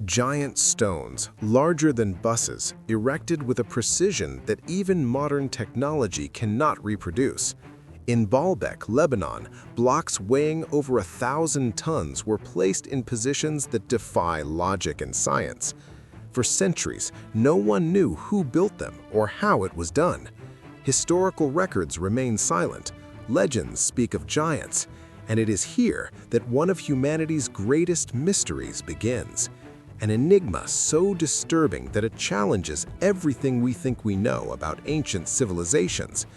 Giant stones, larger than buses, erected with a precision that even modern technology cannot reproduce. In Baalbek, Lebanon, blocks weighing over 1,000 tons were placed in positions that defy logic and science. For centuries, no one knew who built them or how it was done. Historical records remain silent, legends speak of giants, and it is here that one of humanity's greatest mysteries begins. An enigma so disturbing that it challenges everything we think we know about ancient civilizations.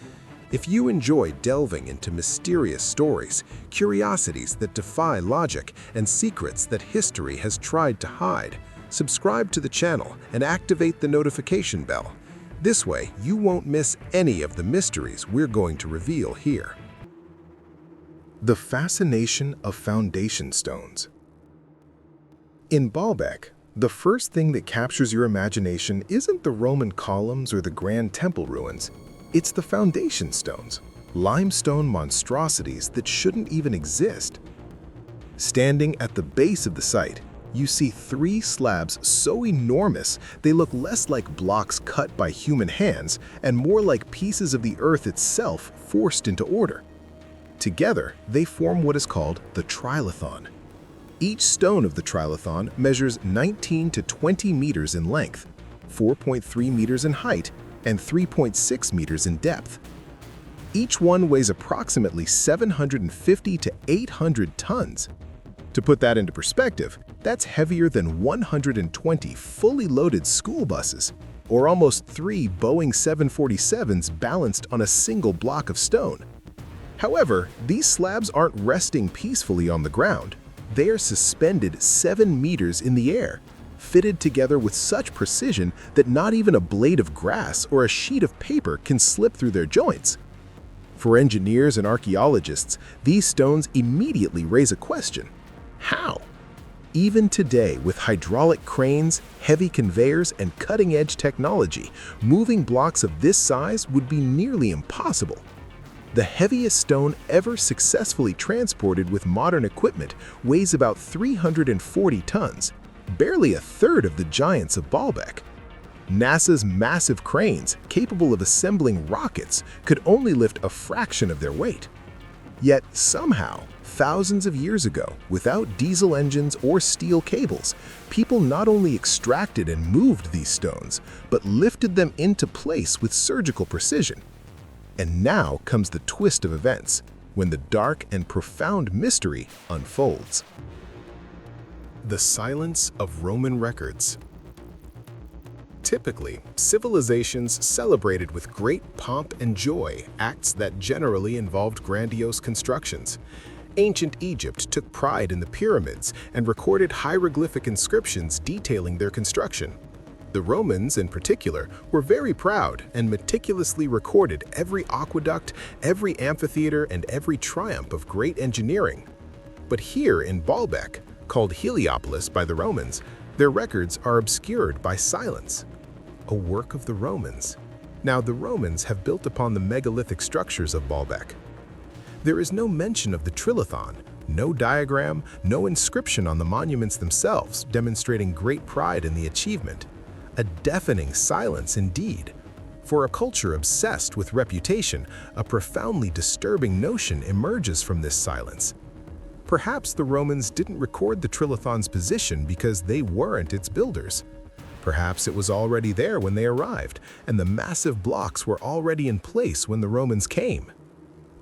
If you enjoy delving into mysterious stories, curiosities that defy logic, and secrets that history has tried to hide, subscribe to the channel and activate the notification bell. This way, you won't miss any of the mysteries we're going to reveal here. The fascination of foundation stones. In Baalbek, the first thing that captures your imagination isn't the Roman columns or the grand temple ruins. It's the foundation stones, limestone monstrosities that shouldn't even exist. Standing at the base of the site, you see 3 slabs so enormous they look less like blocks cut by human hands and more like pieces of the earth itself forced into order. Together, they form what is called the trilithon. Each stone of the trilithon measures 19 to 20 meters in length, 4.3 meters in height, and 3.6 meters in depth. Each one weighs approximately 750 to 800 tons. To put that into perspective, that's heavier than 120 fully loaded school buses, or almost 3 Boeing 747s balanced on a single block of stone. However, these slabs aren't resting peacefully on the ground. They are suspended 7 meters in the air, fitted together with such precision that not even a blade of grass or a sheet of paper can slip through their joints. For engineers and archaeologists, these stones immediately raise a question: how? Even today, with hydraulic cranes, heavy conveyors, and cutting-edge technology, moving blocks of this size would be nearly impossible. The heaviest stone ever successfully transported with modern equipment weighs about 340 tons, barely a third of the giants of Baalbek. NASA's massive cranes, capable of assembling rockets, could only lift a fraction of their weight. Yet somehow, thousands of years ago, without diesel engines or steel cables, people not only extracted and moved these stones, but lifted them into place with surgical precision. And now comes the twist of events, when the dark and profound mystery unfolds. The silence of Roman records. Typically, civilizations celebrated with great pomp and joy acts that generally involved grandiose constructions. Ancient Egypt took pride in the pyramids and recorded hieroglyphic inscriptions detailing their construction. The Romans, in particular, were very proud and meticulously recorded every aqueduct, every amphitheater, and every triumph of great engineering. But here in Baalbek, called Heliopolis by the Romans, their records are obscured by silence. A work of the Romans. Now, the Romans have built upon the megalithic structures of Baalbek. There is no mention of the trilithon, no diagram, no inscription on the monuments themselves, demonstrating great pride in the achievement. A deafening silence indeed. For a culture obsessed with reputation, a profoundly disturbing notion emerges from this silence. Perhaps the Romans didn't record the trilithon's position because they weren't its builders. Perhaps it was already there when they arrived, and the massive blocks were already in place when the Romans came.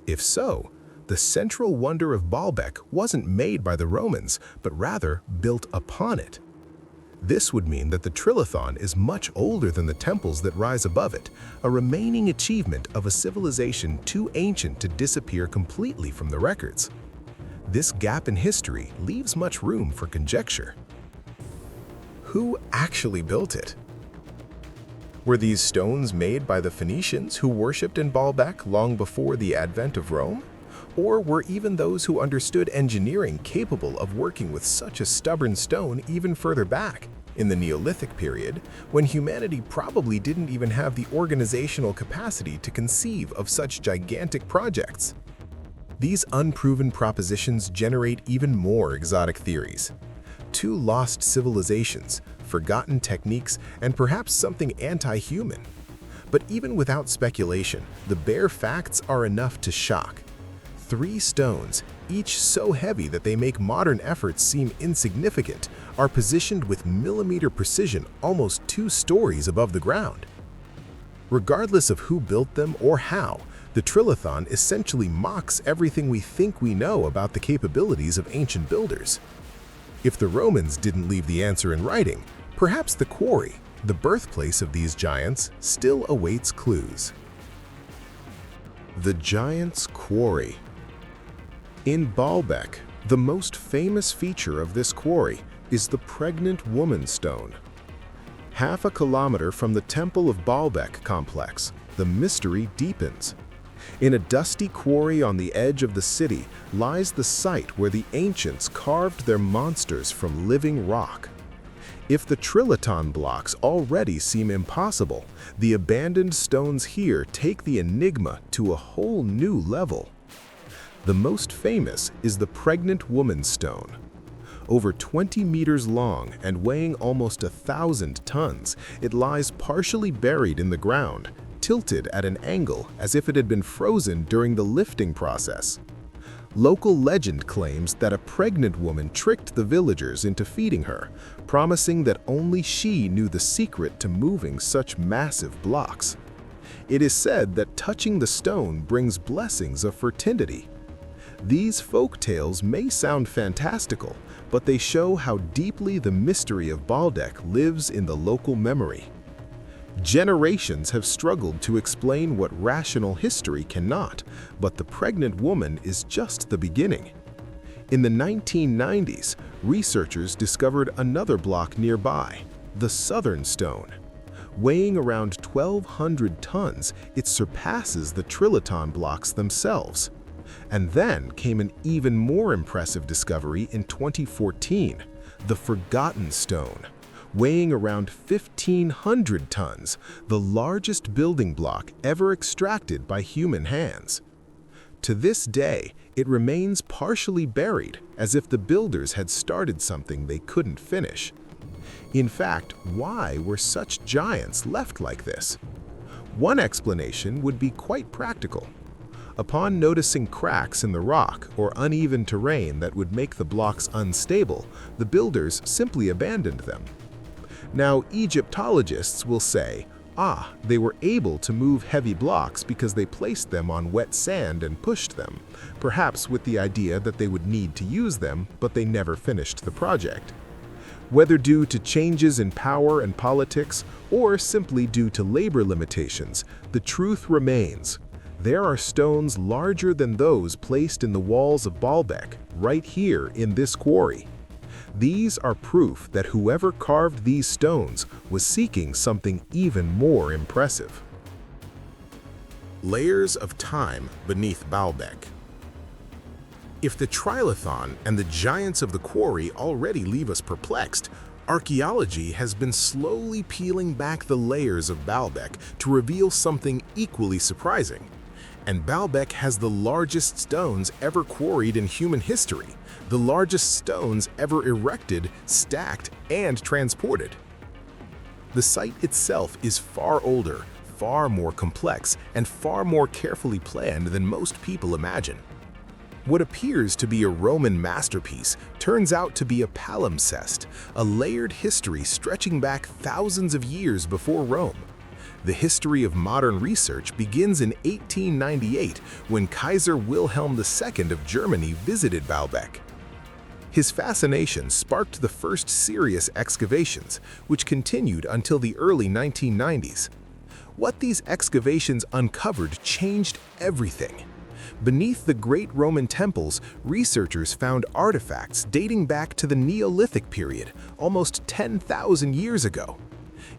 If so, the central wonder of Baalbek wasn't made by the Romans, but rather built upon it. This would mean that the trilithon is much older than the temples that rise above it, a remaining achievement of a civilization too ancient to disappear completely from the records. This gap in history leaves much room for conjecture. Who actually built it? Were these stones made by the Phoenicians who worshipped in Baalbek long before the advent of Rome? Or were even those who understood engineering capable of working with such a stubborn stone even further back, in the Neolithic period, when humanity probably didn't even have the organizational capacity to conceive of such gigantic projects? These unproven propositions generate even more exotic theories. Two lost civilizations, forgotten techniques, and perhaps something anti-human. But even without speculation, the bare facts are enough to shock. 3 stones, each so heavy that they make modern efforts seem insignificant, are positioned with millimeter precision almost 2 stories above the ground. Regardless of who built them or how, the trilithon essentially mocks everything we think we know about the capabilities of ancient builders. If the Romans didn't leave the answer in writing, perhaps the quarry, the birthplace of these giants, still awaits clues. The Giant's Quarry. In Baalbek, the most famous feature of this quarry is the Pregnant Woman Stone. Half a kilometer from the Temple of Baalbek complex, the mystery deepens. In a dusty quarry on the edge of the city lies the site where the ancients carved their monsters from living rock. If the trilithon blocks already seem impossible, the abandoned stones here take the enigma to a whole new level. The most famous is the Pregnant Woman Stone. Over 20 meters long and weighing almost 1,000 tons, it lies partially buried in the ground, tilted at an angle as if it had been frozen during the lifting process. Local legend claims that a pregnant woman tricked the villagers into feeding her, promising that only she knew the secret to moving such massive blocks. It is said that touching the stone brings blessings of fertility. These folk tales may sound fantastical, but they show how deeply the mystery of Baalbek lives in the local memory. Generations have struggled to explain what rational history cannot, but the pregnant woman is just the beginning. In the 1990s, researchers discovered another block nearby, the Southern Stone. Weighing around 1,200 tons, it surpasses the trilithon blocks themselves. And then came an even more impressive discovery in 2014, the Forgotten Stone. Weighing around 1,500 tons, the largest building block ever extracted by human hands. To this day, it remains partially buried, as if the builders had started something they couldn't finish. In fact, why were such giants left like this? One explanation would be quite practical. Upon noticing cracks in the rock or uneven terrain that would make the blocks unstable, the builders simply abandoned them. Now, Egyptologists will say, they were able to move heavy blocks because they placed them on wet sand and pushed them, perhaps with the idea that they would need to use them, but they never finished the project. Whether due to changes in power and politics, or simply due to labor limitations, the truth remains. There are stones larger than those placed in the walls of Baalbek, right here in this quarry. These are proof that whoever carved these stones was seeking something even more impressive. Layers of time beneath Baalbek. If the trilithon and the giants of the quarry already leave us perplexed, archaeology has been slowly peeling back the layers of Baalbek to reveal something equally surprising. And Baalbek has the largest stones ever quarried in human history, the largest stones ever erected, stacked, and transported. The site itself is far older, far more complex, and far more carefully planned than most people imagine. What appears to be a Roman masterpiece turns out to be a palimpsest, a layered history stretching back thousands of years before Rome. The history of modern research begins in 1898 when Kaiser Wilhelm II of Germany visited Baalbek. His fascination sparked the first serious excavations, which continued until the early 1990s. What these excavations uncovered changed everything. Beneath the great Roman temples, researchers found artifacts dating back to the Neolithic period, almost 10,000 years ago.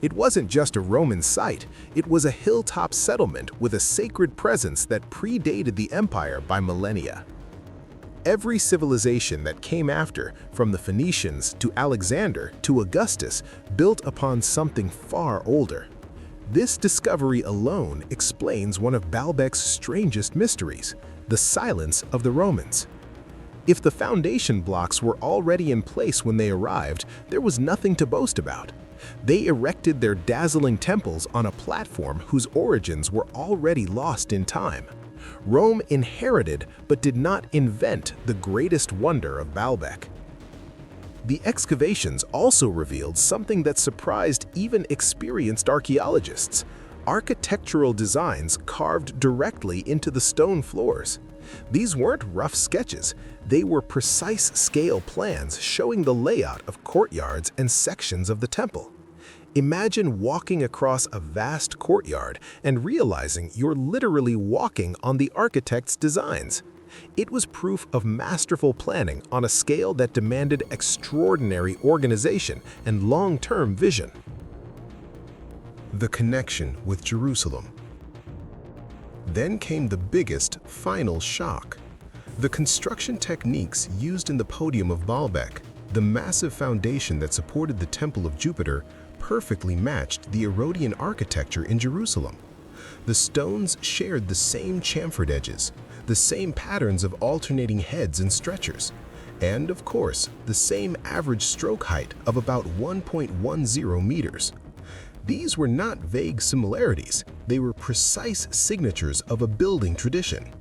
It wasn't just a Roman site, it was a hilltop settlement with a sacred presence that predated the empire by millennia. Every civilization that came after, from the Phoenicians to Alexander to Augustus, built upon something far older. This discovery alone explains one of Baalbek's strangest mysteries, the silence of the Romans. If the foundation blocks were already in place when they arrived, there was nothing to boast about. They erected their dazzling temples on a platform whose origins were already lost in time. Rome inherited but did not invent the greatest wonder of Baalbek. The excavations also revealed something that surprised even experienced archaeologists: architectural designs carved directly into the stone floors. These weren't rough sketches, they were precise scale plans showing the layout of courtyards and sections of the temple. Imagine walking across a vast courtyard and realizing you're literally walking on the architect's designs. It was proof of masterful planning on a scale that demanded extraordinary organization and long-term vision. The connection with Jerusalem. Then came the biggest, final shock. The construction techniques used in the podium of Baalbek, the massive foundation that supported the Temple of Jupiter, perfectly matched the Herodian architecture in Jerusalem. The stones shared the same chamfered edges, the same patterns of alternating heads and stretchers, and, of course, the same average stroke height of about 1.10 meters. These were not vague similarities, they were precise signatures of a building tradition.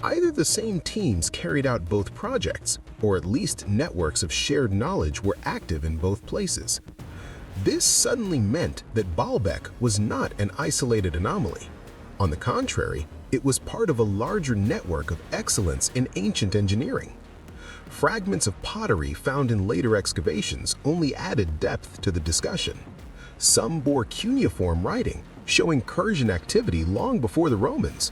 Either the same teams carried out both projects, or at least networks of shared knowledge were active in both places. This suddenly meant that Baalbek was not an isolated anomaly. On the contrary, it was part of a larger network of excellence in ancient engineering. Fragments of pottery found in later excavations only added depth to the discussion. Some bore cuneiform writing, showing Persian activity long before the Romans.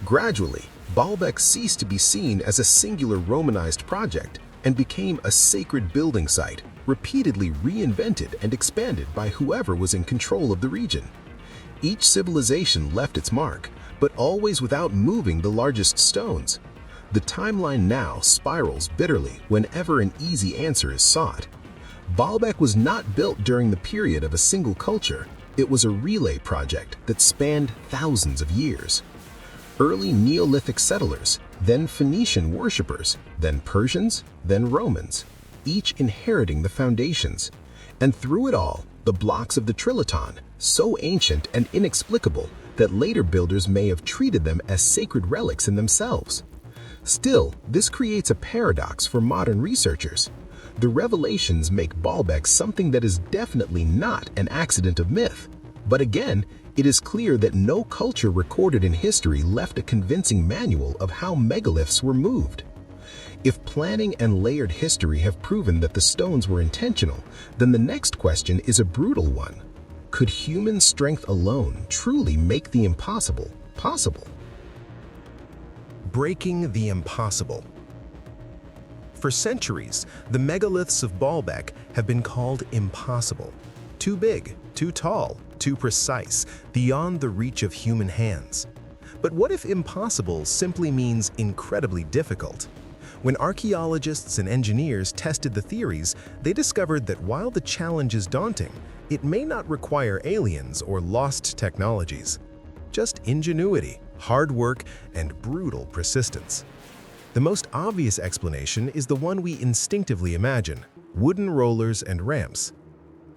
Gradually, Baalbek ceased to be seen as a singular Romanized project and became a sacred building site, repeatedly reinvented and expanded by whoever was in control of the region. Each civilization left its mark, but always without moving the largest stones. The timeline now spirals bitterly whenever an easy answer is sought. Baalbek was not built during the period of a single culture. It was a relay project that spanned thousands of years. Early Neolithic settlers, then Phoenician worshippers, then Persians, then Romans, each inheriting the foundations. And through it all, the blocks of the Triloton, so ancient and inexplicable that later builders may have treated them as sacred relics in themselves. Still, this creates a paradox for modern researchers. The revelations make Baalbek something that is definitely not an accident of myth. But again, it is clear that no culture recorded in history left a convincing manual of how megaliths were moved. If planning and layered history have proven that the stones were intentional, then the next question is a brutal one. Could human strength alone truly make the impossible possible? Breaking the impossible. For centuries, the megaliths of Baalbek have been called impossible. Too big, too tall, too precise, beyond the reach of human hands. But what if impossible simply means incredibly difficult? When archaeologists and engineers tested the theories, they discovered that while the challenge is daunting, it may not require aliens or lost technologies. Just ingenuity, hard work, and brutal persistence. The most obvious explanation is the one we instinctively imagine: wooden rollers and ramps.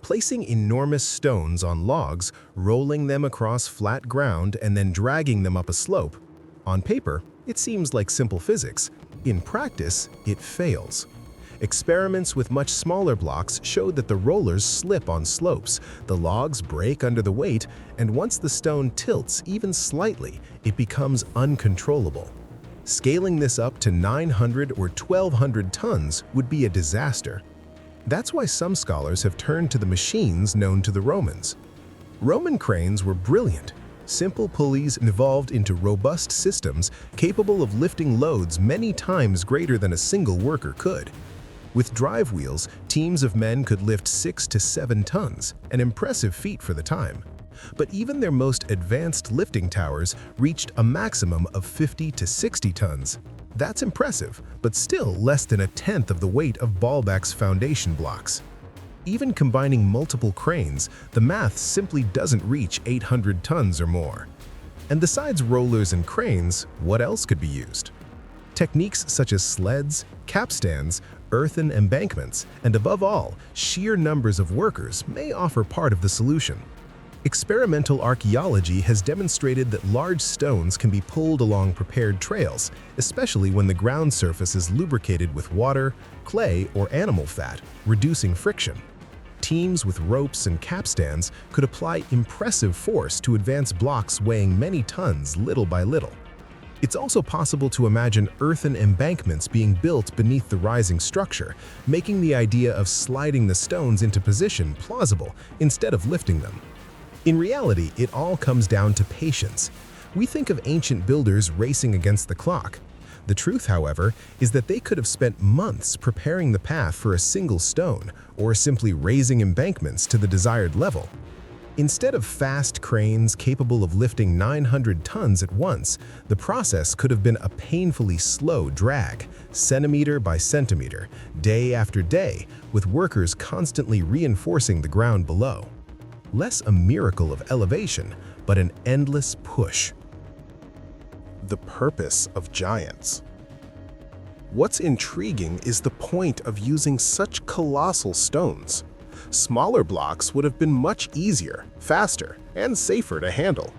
Placing enormous stones on logs, rolling them across flat ground, and then dragging them up a slope. On paper, it seems like simple physics. In practice, it fails. Experiments with much smaller blocks showed that the rollers slip on slopes, the logs break under the weight, and once the stone tilts even slightly, it becomes uncontrollable. Scaling this up to 900 or 1,200 tons would be a disaster. That's why some scholars have turned to the machines known to the Romans. Roman cranes were brilliant. Simple pulleys evolved into robust systems capable of lifting loads many times greater than a single worker could. With drive wheels, teams of men could lift 6 to 7 tons, an impressive feat for the time. But even their most advanced lifting towers reached a maximum of 50 to 60 tons. That's impressive, but still less than a tenth of the weight of Baalbek's foundation blocks. Even combining multiple cranes, the math simply doesn't reach 800 tons or more. And besides rollers and cranes, what else could be used? Techniques such as sleds, capstans, earthen embankments, and above all, sheer numbers of workers may offer part of the solution. Experimental archaeology has demonstrated that large stones can be pulled along prepared trails, especially when the ground surface is lubricated with water, clay, or animal fat, reducing friction. Teams with ropes and capstans could apply impressive force to advance blocks weighing many tons little by little. It's also possible to imagine earthen embankments being built beneath the rising structure, making the idea of sliding the stones into position plausible instead of lifting them. In reality, it all comes down to patience. We think of ancient builders racing against the clock. The truth, however, is that they could have spent months preparing the path for a single stone or simply raising embankments to the desired level. Instead of fast cranes capable of lifting 900 tons at once, the process could have been a painfully slow drag, centimeter by centimeter, day after day, with workers constantly reinforcing the ground below. Less a miracle of elevation, but an endless push. The purpose of giants. What's intriguing is the point of using such colossal stones. Smaller blocks would have been much easier, faster, and safer to handle.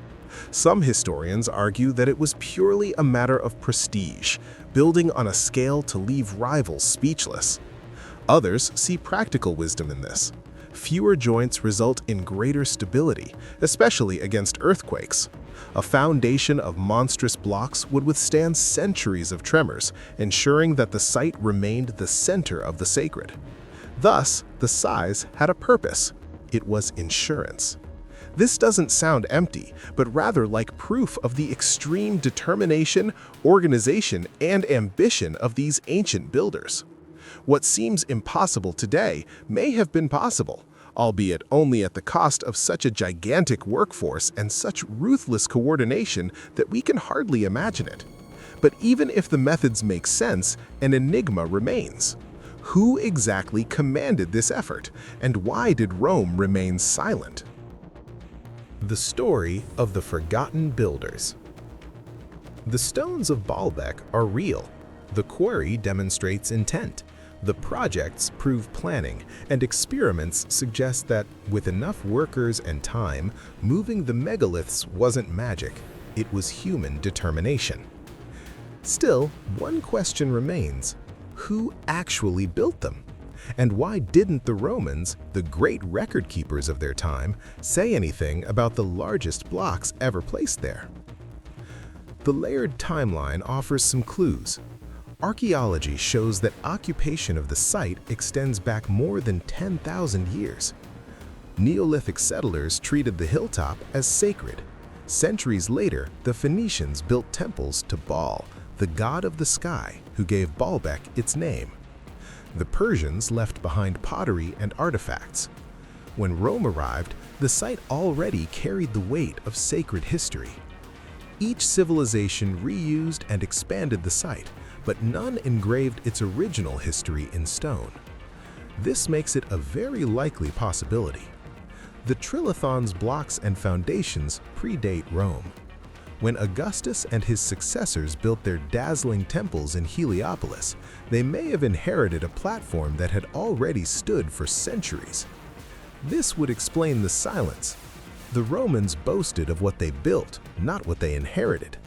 Some historians argue that it was purely a matter of prestige, building on a scale to leave rivals speechless. Others see practical wisdom in this. Fewer joints result in greater stability, especially against earthquakes. A foundation of monstrous blocks would withstand centuries of tremors, ensuring that the site remained the center of the sacred. Thus, the size had a purpose. It was insurance. This doesn't sound empty, but rather like proof of the extreme determination, organization, and ambition of these ancient builders. What seems impossible today may have been possible, albeit only at the cost of such a gigantic workforce and such ruthless coordination that we can hardly imagine it. But even if the methods make sense, an enigma remains. Who exactly commanded this effort, and why did Rome remain silent? The story of the forgotten builders. The stones of Baalbek are real. The quarry demonstrates intent. The projects prove planning, and experiments suggest that, with enough workers and time, moving the megaliths wasn't magic, it was human determination. Still, one question remains: who actually built them? And why didn't the Romans, the great record keepers of their time, say anything about the largest blocks ever placed there? The layered timeline offers some clues. Archaeology shows that occupation of the site extends back more than 10,000 years. Neolithic settlers treated the hilltop as sacred. Centuries later, the Phoenicians built temples to Baal, the god of the sky, who gave Baalbek its name. The Persians left behind pottery and artifacts. When Rome arrived, the site already carried the weight of sacred history. Each civilization reused and expanded the site, but none engraved its original history in stone. This makes it a very likely possibility. The Trilithon's blocks and foundations predate Rome. When Augustus and his successors built their dazzling temples in Heliopolis, they may have inherited a platform that had already stood for centuries. This would explain the silence. The Romans boasted of what they built, not what they inherited.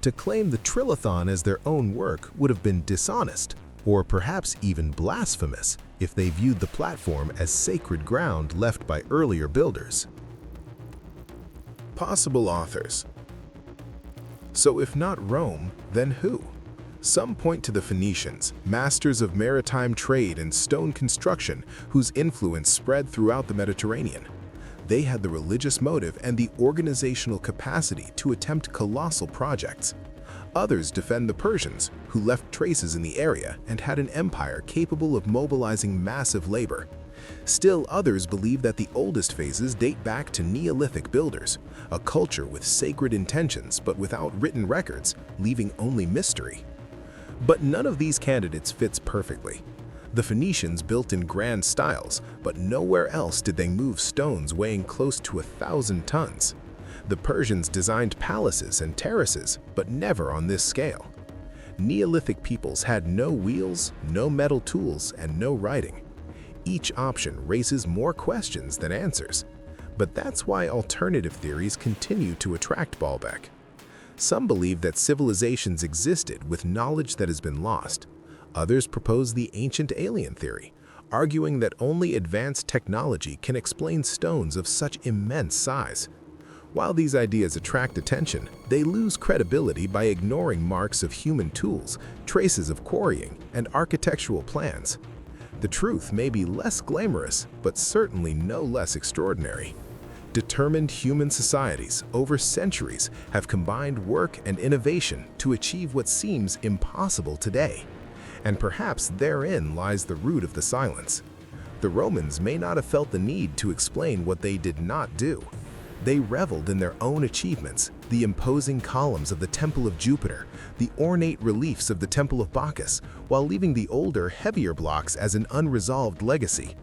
To claim the Trilithon as their own work would have been dishonest, or perhaps even blasphemous, if they viewed the platform as sacred ground left by earlier builders. Possible authors. So if not Rome, then who? Some point to the Phoenicians, masters of maritime trade and stone construction, whose influence spread throughout the Mediterranean. They had the religious motive and the organizational capacity to attempt colossal projects. Others defend the Persians, who left traces in the area and had an empire capable of mobilizing massive labor. Still others believe that the oldest phases date back to Neolithic builders, a culture with sacred intentions but without written records, leaving only mystery. But none of these candidates fits perfectly. The Phoenicians built in grand styles, but nowhere else did they move stones weighing close to 1,000 tons. The Persians designed palaces and terraces, but never on this scale. Neolithic peoples had no wheels, no metal tools, and no writing. Each option raises more questions than answers. But that's why alternative theories continue to attract Baalbek. Some believe that civilizations existed with knowledge that has been lost. Others propose the ancient alien theory, arguing that only advanced technology can explain stones of such immense size. While these ideas attract attention, they lose credibility by ignoring marks of human tools, traces of quarrying, and architectural plans. The truth may be less glamorous, but certainly no less extraordinary. Determined human societies over centuries have combined work and innovation to achieve what seems impossible today. And perhaps therein lies the root of the silence. The Romans may not have felt the need to explain what they did not do. They reveled in their own achievements, the imposing columns of the Temple of Jupiter, the ornate reliefs of the Temple of Bacchus, while leaving the older, heavier blocks as an unresolved legacy.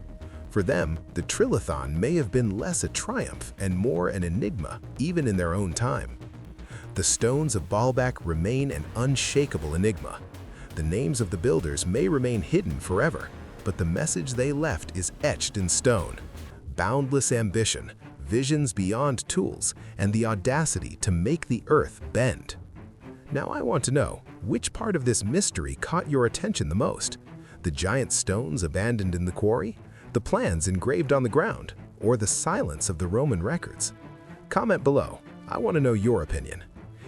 For them, the trilithon may have been less a triumph and more an enigma, even in their own time. The stones of Baalbek remain an unshakable enigma. The names of the builders may remain hidden forever, but the message they left is etched in stone. Boundless ambition, visions beyond tools, and the audacity to make the earth bend. Now I want to know, which part of this mystery caught your attention the most? The giant stones abandoned in the quarry? The plans engraved on the ground, or the silence of the Roman records? Comment below. I want to know your opinion.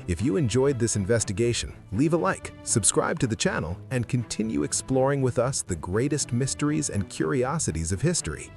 If you enjoyed this investigation, leave a like, subscribe to the channel, and continue exploring with us the greatest mysteries and curiosities of history.